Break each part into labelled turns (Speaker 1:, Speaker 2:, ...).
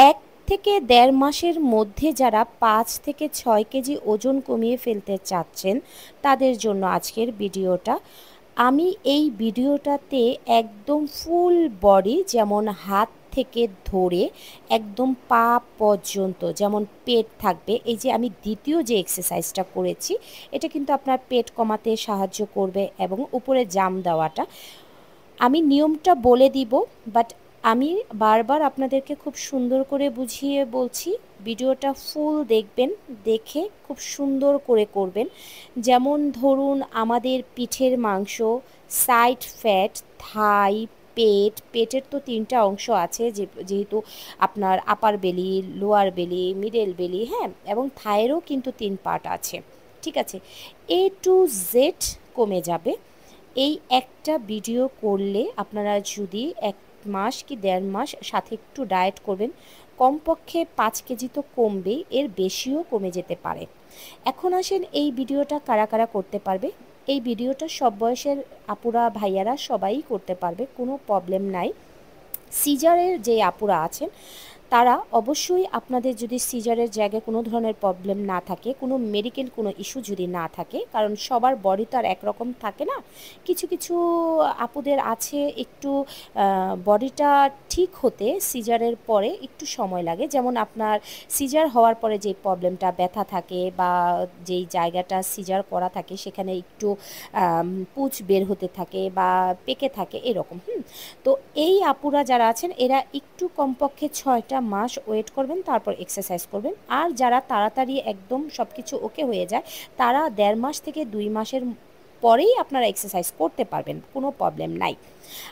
Speaker 1: এক থেকে দেড় মাসের মধ্যে যারা ৫ থেকে ৬ কেজি ওজন কমিয়ে ফেলতে চাচ্ছেন তাদের জন্য আজকের ভিডিওটা। আমি এই ভিডিওটাতে একদম ফুল বডি, যেমন হাত থেকে ধরে একদম পা পর্যন্ত যেমন পেট থাকবে, এই যে আমি দ্বিতীয় যে এক্সারসাইজটা করেছি এটা কিন্তু আপনার পেট কমাতে সাহায্য করবে এবং উপরে জাম দেওয়াটা আমি নিয়মটা বলে দিব, বাট আমি বারবার আপনাদেরকে খুব সুন্দর করে বুঝিয়ে বলছি। ভিডিওটা ফুল দেখবেন, দেখে খুব সুন্দর করে করবেন। যেমন ধরুন আমাদের পিঠের মাংস, সাইড ফ্যাট, থাই, পেটের তো ৩টা অংশ আছে, যেহেতু আপনার আপার বেলি, লোয়ার বেলি, মিডল বেলি, হ্যাঁ, এবং থাইয়েরও কিন্তু ৩ পার্ট আছে। ঠিক আছে, A to Z কমে যাবে এই একটা ভিডিও করলে। আপনারা যদি ১ মাস কি দেড় মাস সাথে একটু ডায়েট করবেন, কমপক্ষে ৫ কেজি তো কমবেই, এর বেশিও কমে যেতে পারে। এখন আসেন এই ভিডিওটা কারা কারা করতে পারবে। এই ভিডিওটা সব বয়সের আপুরা ভাইয়ারা সবাই করতে পারবে, কোনো প্রবলেম নাই। সিজারের যে আপুরা আছেন তারা অবশ্যই, আপনাদের যদি সিজারের জায়গায় কোনো ধরনের প্রবলেম না থাকে, কোনো মেডিকেল কোনো ইস্যু যদি না থাকে, কারণ সবার বডি তো আর একরকম থাকে না, কিছু কিছু আপুদের আছে একটু বডিটা ঠিক হতে সিজারের পরে একটু সময় লাগে। যেমন আপনার সিজার হওয়ার পরে যে প্রবলেমটা, ব্যথা থাকে বা যেই জায়গাটা সিজার করা থাকে সেখানে একটু পুঁজ বের হতে থাকে বা পেকে থাকে এরকম। তো এই আপুরা যারা আছেন এরা একটু কমপক্ষে ৬টা মাস ওয়েট করবেন, তারপর এক্সারসাইজ করবেন। আর যারা তাড়াতাড়ি একদম সব কিছু ওকে হয়ে যায় তারা দেড় মাস থেকে ২ মাসের পরেই আপনারা এক্সারসাইজ করতে পারবেন, কোনো প্রবলেম নাই।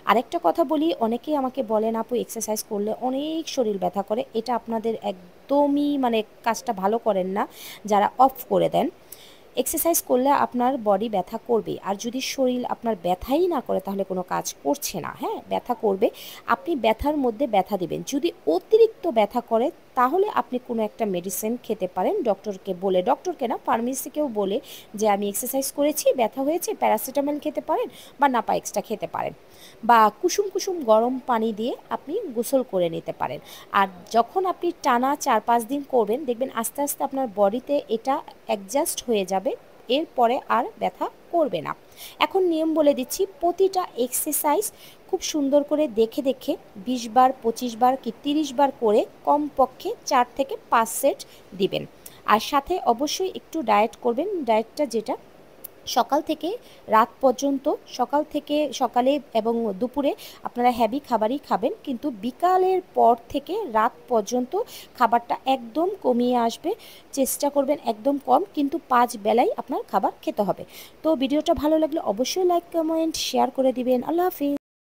Speaker 1: আরেকটা কথা বলি, অনেকেই আমাকে বলেন আপু এক্সারসাইজ করলে অনেক শরীর ব্যথা করে, এটা আপনাদের একদমই মানে কাজটা ভালো করেন না যারা অফ করে দেন। এক্সারসাইজ করলে আপনার বডি ব্যথা করবে, আর যদি শরীর আপনার ব্যথাই না করে তাহলে কোনো কাজ করছে না। হ্যাঁ, ব্যথা করবে, আপনি ব্যথার মধ্যে ব্যথা দিবেন। যদি অতিরিক্ত ব্যথা করে তাহলে আপনি কোনো একটা মেডিসিন খেতে পারেন, ডক্টরকে বলে, ডক্টরকে না ফার্মেসিকেও বলে যে আমি এক্সারসাইজ করেছি ব্যথা হয়েছে, প্যারাসিটামল খেতে পারেন বা নাপা এক্সট্রা খেতে পারেন, বা কুসুম কুসুম গরম পানি দিয়ে আপনি গোসল করে নিতে পারেন। আর যখন আপনি টানা ৪-৫ দিন করবেন দেখবেন আস্তে আস্তে আপনার বডিতে এটা অ্যাডজাস্ট হয়ে যাবে, এরপরে আর ব্যথা করবে না। এখন নিয়ম বলে দিচ্ছি, প্রতিটা এক্সারসাইজ খুব সুন্দর করে দেখে দেখে ২০ বার, ২৫ বার কি ৩০ বার করে কমপক্ষে ৪ থেকে ৫ সেট দিবেন। আর সাথে অবশ্যই একটু ডায়েট করবেন। ডায়েটটা যেটা সকাল থেকে রাত পর্যন্ত, সকাল থেকে সকালে এবং দুপুরে আপনারা হেভি খাবারই খাবেন, কিন্তু বিকালের পর থেকে রাত পর্যন্ত খাবারটা একদম কমিয়ে আসবে। চেষ্টা করবেন একদম কম, কিন্তু ৫ বেলাই আপনার খাবার খেতে হবে। তো ভিডিওটা ভালো লাগলে অবশ্যই লাইক, কমেন্ট, শেয়ার করে দিবেন। আল্লাহ হাফিজ।